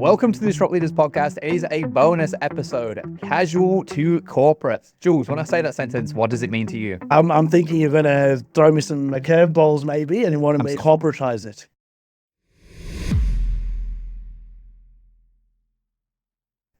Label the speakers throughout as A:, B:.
A: Welcome to the Disrupt Leaders podcast. It is a bonus episode, casual to corporate. Jules, when I say that sentence, what does it mean to you?
B: I'm thinking you're going to throw me some curveballs maybe, and you want to corporatize it.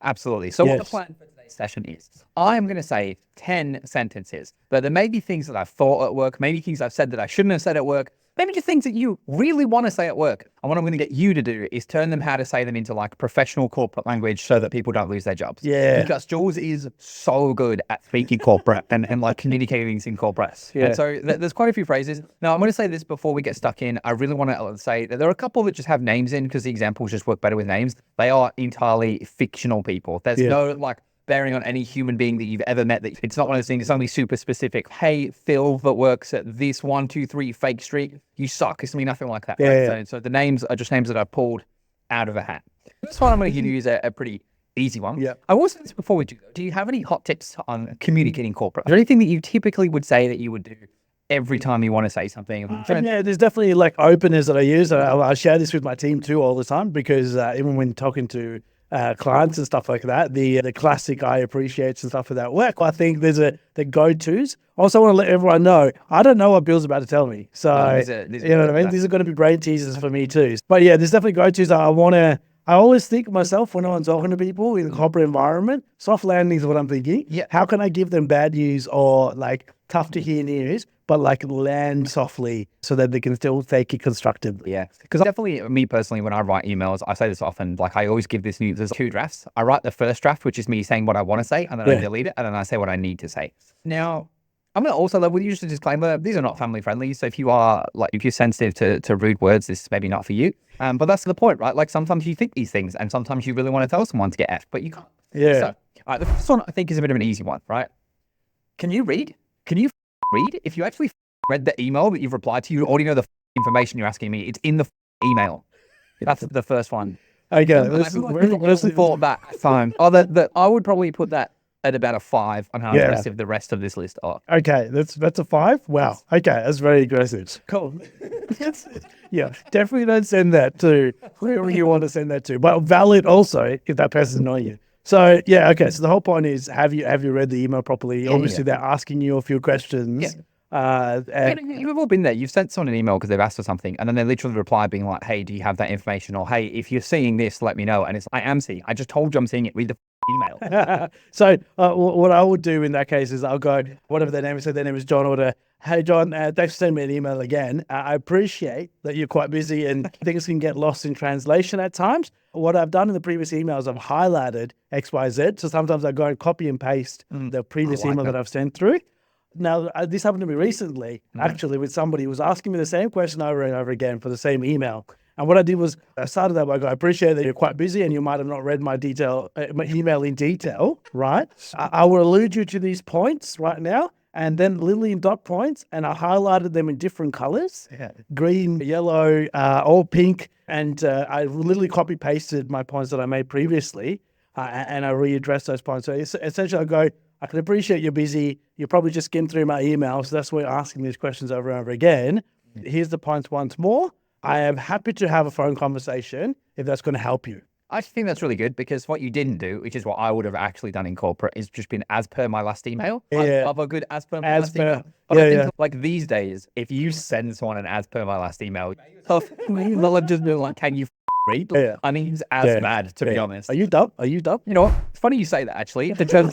A: Absolutely. So what the plan for today's session is, I am going to say 10 sentences, but there may be things that I've thought at work, maybe things I've said that I shouldn't have said at work, maybe just things that you really want to say at work. And what I'm going to get you to do is turn them how to say them into like professional corporate language so that people don't lose their jobs.
B: Yeah.
A: Because Jules is so good at speaking corporate and like communicating things in corporate.
B: Yeah.
A: And so there's quite a few phrases. Now, I'm going to say this before we get stuck in. I really want to say that there are a couple that just have names in because the examples just work better with names. They are entirely fictional people. There's no like bearing on any human being that you've ever met. That it's not one of those things. It's only super specific. Hey, Phil that works at this 123 Fake Street, you suck. It's gonna be nothing like that.
B: Yeah,
A: right? So the names are just names that I pulled out of a hat. This one I'm going to give you is a pretty easy one.
B: Yeah.
A: I will say this before we do you have any hot tips on communicating corporate? Is there anything that you typically would say that you would do every time you want to say something?
B: Yeah, there's definitely like openers that I use. I share this with my team too all the time because even when talking to clients and stuff like that, the classic I appreciates and stuff of that work. I think there's the go-tos. Also want to let everyone know, I don't know what Bill's about to tell me. So, you know what I mean? These are going to be brain teasers for me too. But yeah, there's definitely go-tos. I always think myself when I'm talking to people in a corporate environment, soft landing is what I'm thinking.
A: Yeah.
B: How can I give them bad news or like tough to hear news, but like land softly so that they can still take it constructively?
A: Yeah, because definitely me personally, when I write emails, I say this often, like I always give this news, there's 2 drafts. I write the first draft, which is me saying what I want to say, and then I delete it, and then I say what I need to say. Now, I'm going to also level with you just a disclaimer, these are not family friendly. So if you're sensitive to rude words, this is maybe not for you. But that's the point, right? Like sometimes you think these things and sometimes you really want to tell someone to get F, but you can't.
B: Yeah.
A: So, all right, the first one I think is a bit of an easy one, right? Can you read? Can you read? If you actually read the email that you've replied to, you already know the information you're asking me. It's in the email. That's the first one.
B: Okay.
A: Let's thought that time. I would probably put that at about a 5 on how aggressive the rest of this list are.
B: Okay, that's a 5. Wow. Okay, that's very aggressive. Cool. Yeah, definitely don't send that to whoever you want to send that to, but valid also if that person's annoying you. So yeah, okay. So the whole point is, have you read the email properly? Obviously, they're asking you a few questions.
A: Yeah. You've all been there. You've sent someone an email because they've asked for something, and then they literally reply being like, "Hey, do you have that information?" Or, "Hey, if you're seeing this, let me know." And it's, I am seeing. I just told you I'm seeing it. Read the email.
B: So what I would do in that case is I'll go, whatever their name is, say their name is John, or hey John, thanks for sending me an email again. I appreciate that you're quite busy and things can get lost in translation at times. What I've done in the previous emails, I've highlighted XYZ. So sometimes I go and copy and paste the previous email that I've sent through. Now, this happened to me recently, actually, with somebody who was asking me the same question over and over again for the same email. And what I did was I started that by going, I appreciate that you're quite busy and you might have not read my email in detail, right? I will allude you to these points right now, and then literally in dot points, and I highlighted them in different colors, green, yellow, all pink, and I literally copy pasted my points that I made previously, and I readdressed those points. So essentially I go, I can appreciate you're busy. You probably just skimmed through my email, so that's why you're asking these questions over and over again. Here's the points once more. I am happy to have a phone conversation if that's going to help you.
A: I think that's really good because what you didn't do, which is what I would have actually done in corporate, is just been as per my last email. I love a good as per my last email. But I think like these days, if you send someone an as per my last email, they'll just be like, can you read? I think it's as bad, to be honest.
B: Are you dumb? Are you dumb?
A: You know what? It's funny you say that, actually. The term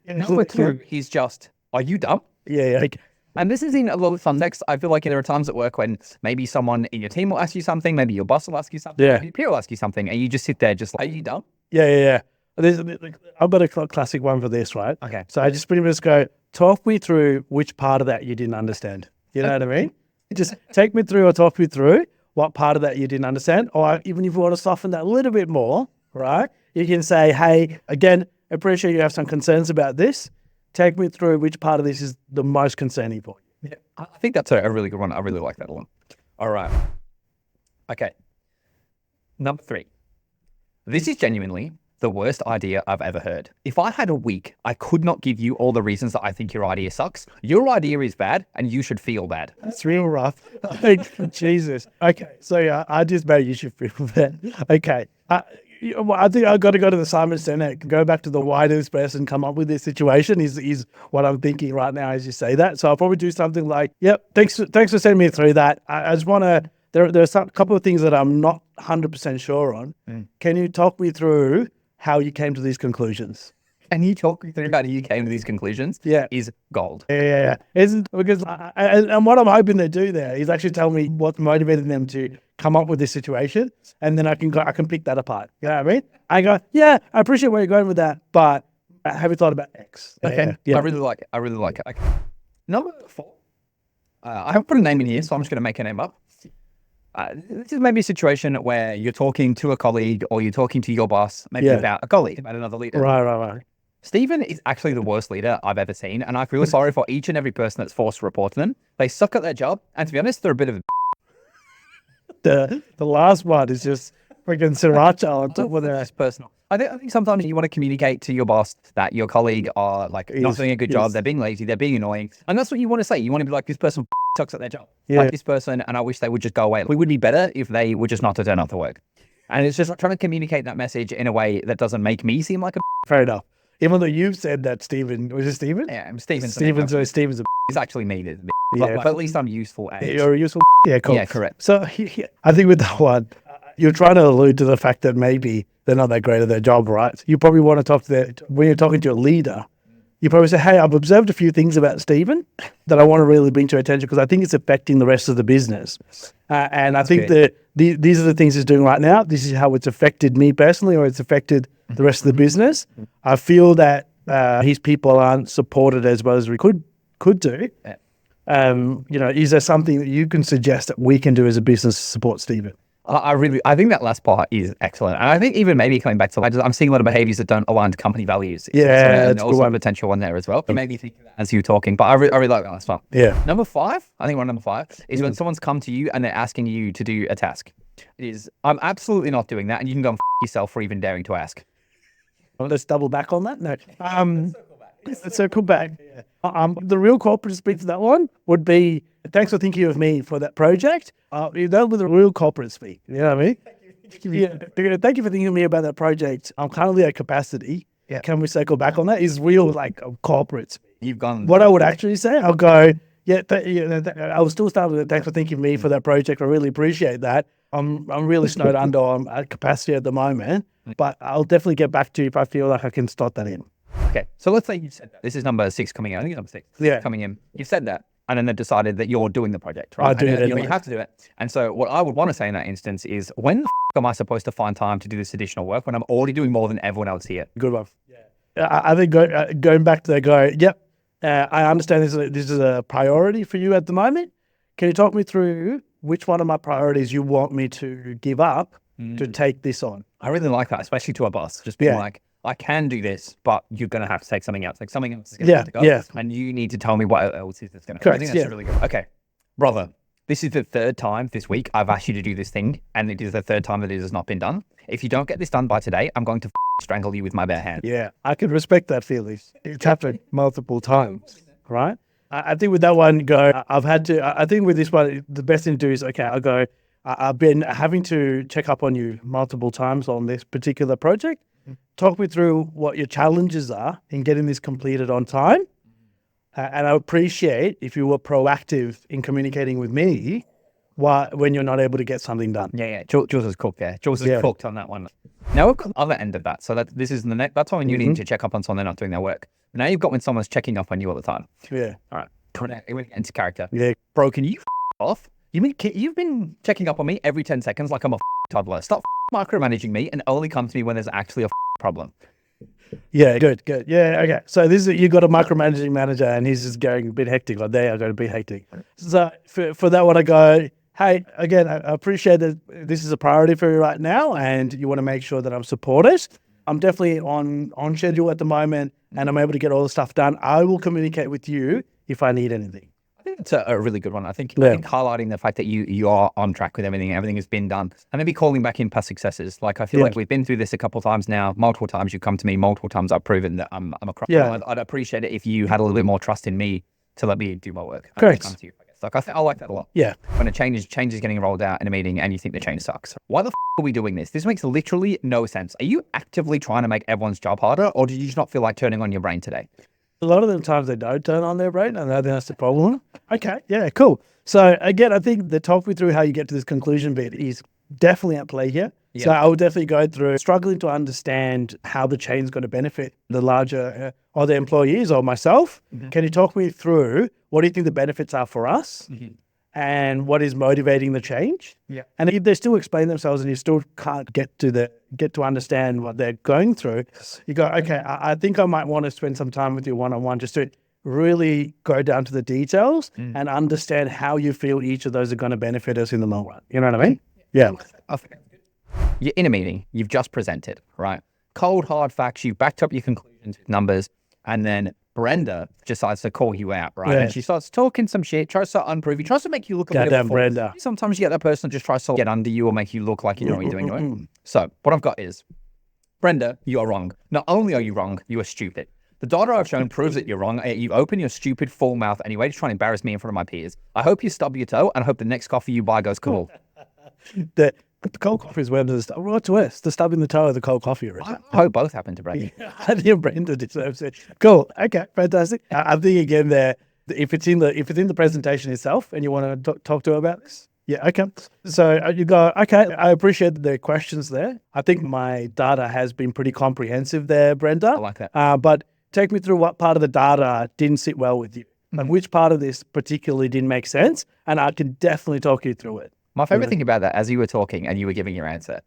A: number 2 is just, are you dumb?
B: Yeah. Okay.
A: And this is in a lot of context. I feel like there are times at work when maybe someone in your team will ask you something, maybe your boss will ask you something, maybe your peer will ask you something, and you just sit there just like, are you dumb?
B: Yeah. I've got a classic one for this, right?
A: Okay.
B: So I just pretty much go, talk me through which part of that you didn't understand. You know what I mean? Just take me through or talk me through what part of that you didn't understand. Or even if you want to soften that a little bit more, right? You can say, hey, again, I appreciate you have some concerns about this. Take me through which part of this is the most concerning for you.
A: Yeah, I think that's a really good one. I really like that one. All right. Okay. Number 3. This is genuinely the worst idea I've ever heard. If I had a week, I could not give you all the reasons that I think your idea sucks. Your idea is bad and you should feel bad.
B: That's real rough. Jesus. Okay. So I just made you should feel bad. Okay. I think I've got to go to the Simon Sinek, go back to the why this person come up with this situation is what I'm thinking right now as you say that. So I'll probably do something like, yep, thanks for sending me through that. I just want to, there's a couple of things that I'm not 100% sure on. Can you talk me through how you came to these conclusions?
A: And you talk me through how you came to these conclusions is gold.
B: Yeah. Isn't because and what I'm hoping to do there is actually tell me what motivated them to come up with this situation, and then I can pick that apart. You know what I mean? I go, yeah, I appreciate where you're going with that, but have you thought about X?
A: Okay, I really like it. Okay. Number 4. I haven't put a name in here, so I'm just going to make a name up. This is maybe a situation where you're talking to a colleague or you're talking to your boss, maybe about a colleague, about another leader.
B: Right.
A: Stephen is actually the worst leader I've ever seen, and I feel sorry for each and every person that's forced to report to them. They suck at their job, and to be honest, they're a bit of a
B: the last one is just freaking sriracha on top of that.
A: It's personal. I think sometimes you want to communicate to your boss that your colleague are like not doing a good job, they're being lazy, they're being annoying, and that's what you want to say. You want to be like, this person sucks at their job, like this person, and I wish they would just go away. We would be better if they were just not to turn up to work. And it's just like trying to communicate that message in a way that doesn't make me seem like a
B: fair enough. Even though you've said that Stephen, was it Stephen?
A: Yeah, I'm Stephen.
B: Stephen's a
A: It's actually me. But at least I'm useful.
B: You're a useful. Yeah, cool.
A: Yeah, correct.
B: So I think with that one, you're trying to allude to the fact that maybe they're not that great at their job, right? You probably want to talk to when you're talking to a leader, you probably say, hey, I've observed a few things about Stephen that I want to really bring to attention because I think it's affecting the rest of the business. And I think that these are the things he's doing right now. This is how it's affected me personally, or it's affected the rest of the business. I feel that his people aren't supported as well as we could do. Is there something that you can suggest that we can do as a business to support Stephen?
A: I think that last part is excellent. And I think even maybe coming back to, I'm seeing a lot of behaviors that don't align to company values.
B: That's
A: also a potential one there as well. You made me think of that as you were talking, but I really like that last one.
B: Yeah.
A: Number 5, I think we're on number 5, is when someone's come to you and they're asking you to do a task. It is, I'm absolutely not doing that, and you can go and yourself for even daring to ask.
B: Well, let's double back on that. No. Let's circle back. The real culprit to speak to that one would be, thanks for thinking of me for that project. That would the real culprit speak. You know what I mean? Thank you for thinking of me about that project. I'm currently at capacity. Yeah. Can we circle back on that? Is real like a culprit speak.
A: You've gone.
B: What I would actually say, I'll go, I will still start with thanks for thinking of me for that project. I really appreciate that. I'm really snowed under. I'm at capacity at the moment, but I'll definitely get back to you if I feel like I can slot that in.
A: Okay, so let's say you said that. This is number 6 coming in. I think it's number 6.
B: Yeah.
A: Coming in. You've said that, and then they've decided that you're doing the project, right?
B: I do it.
A: You have to do it. And so what I would want to say in that instance is, when the am I supposed to find time to do this additional work when I'm already doing more than everyone else here?
B: Good one. Yeah. I think going back to that, yep. I understand this is a priority for you at the moment. Can you talk me through which one of my priorities you want me to give up to take this on?
A: I really like that, especially to a boss. Just being like, I can do this, but you're going to have to take something else. Like something else is going to have to go.
B: Yeah.
A: And you need to tell me what else is that's going to
B: go.
A: I think that's really good. Okay, brother, this is the 3rd time this week I've asked you to do this thing, and it is the 3rd time that it has not been done. If you don't get this done by today, I'm going to strangle you with my bare hand.
B: Yeah, I can respect that feeling. It's happened multiple times, right? I think with that one, I think with this one, the best thing to do is, okay, I'll go, I've been having to check up on you multiple times on this particular project. Talk me through what your challenges are in getting this completed on time. And I appreciate if you were proactive in communicating with me when you're not able to get something done.
A: Yeah. Jules is cooked there. Jules is cooked on that one. Now we've got the other end of that. So this is that's when you need to check up on someone they're not doing their work. Now you've got when someone's checking up on you all the time.
B: Yeah.
A: All right. We're getting into character.
B: Yeah.
A: Bro, can you off? You've been checking up on me every 10 seconds like I'm a toddler. Stop micromanaging me and only come to me when there's actually a problem.
B: Yeah, good. Yeah, okay. So you got a micromanaging manager and he's just going a bit hectic. Like, they are going to be hectic. So for that one, I go, hey, again, I appreciate that this is a priority for you right now and you want to make sure that I'm supported. I'm definitely on schedule at the moment and I'm able to get all the stuff done. I will communicate with you if I need anything.
A: I think it's a really good one. I think highlighting the fact that you are on track with everything has been done, and maybe calling back in past successes. Like, I feel like we've been through this a couple of times now, multiple times. You've come to me multiple times. I've proven that I'm a crop. I'd appreciate it if you had a little bit more trust in me to let me do my work.
B: Correct.
A: Come to you, I guess. Like I like that a lot.
B: Yeah.
A: When a change is getting rolled out in a meeting and you think the change sucks. Why the are we doing this? This makes literally no sense. Are you actively trying to make everyone's job harder, or did you just not feel like turning on your brain today?
B: A lot of the times they don't turn on their brain, and I think that's the problem. Okay, yeah, cool. So again, I think the talk me through how you get to this conclusion bit is definitely at play here. Yeah. So I would definitely go through struggling to understand how the change is going to benefit the larger or the employees or myself. Mm-hmm. Can you talk me through what do you think the benefits are for us? Mm-hmm. And what is motivating the change? Yeah. And if they still explain themselves and you still can't get to understand what they're going through, you go, okay, I think I might want to spend some time with you one-on-one just to really go down to the details and understand how you feel each of those are going to benefit us in the long run. You know what I mean? Yeah.
A: You're in a meeting, you've just presented, right? Cold, hard facts, you've backed up your conclusions with numbers, and then Brenda decides to call you out, right? Yeah. And she starts talking some shit, tries to unprove you, tries to make you look a bit of a fool. Brenda. Sometimes you get that person that just tries to get under you or make you look like you know what you're doing. So what I've got is, Brenda, you are wrong. Not only are you wrong, you are stupid. The data I've shown proves that you're wrong. You open your stupid full mouth anyway to try and embarrass me in front of my peers. I hope you stub your toe, and I hope the next coffee you buy goes cool.
B: The cold coffee is where the stubbing the toe of the cold coffee.
A: I hope both happen to Brenda.
B: I think Brenda deserves it. Cool. Okay. Fantastic. I think again there, if it's in the presentation itself, and you want to talk to her about this. Yeah. Okay. So you go. Okay. I appreciate the questions there. I think my data has been pretty comprehensive there, Brenda.
A: I like that.
B: But take me through what part of the data didn't sit well with you, and which part of this particularly didn't make sense, and I can definitely talk you through it.
A: My favorite thing about that, as you were talking and you were giving your answer,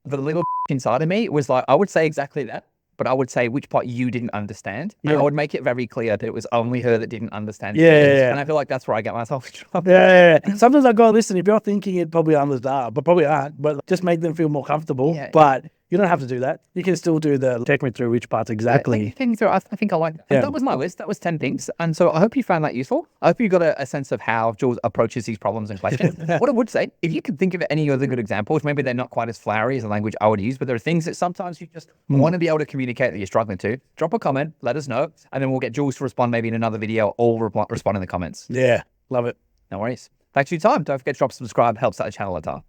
A: the little inside of me was like, I would say exactly that, but I would say which part you didn't understand. Yeah. And I would make it very clear that it was only her that didn't understand.
B: Yeah.
A: And I feel like that's where I get myself in trouble.
B: Yeah. Sometimes I go, listen, if you're thinking it probably understand, but probably aren't, but just make them feel more comfortable. Yeah. But you don't have to do that. You can still do the take me through which parts exactly.
A: I think I like that. Yeah. That was my list. That was 10 things. And so I hope you found that useful. I hope you got a sense of how Jules approaches these problems and questions. What I would say, if you can think of any other good examples, maybe they're not quite as flowery as the language I would use, but there are things that sometimes you just want to be able to communicate that you're struggling to. Drop a comment, let us know, and then we'll get Jules to respond maybe in another video or respond in the comments.
B: Yeah, love it.
A: No worries. Thanks for your time. Don't forget to drop subscribe. Helps out the channel a ton.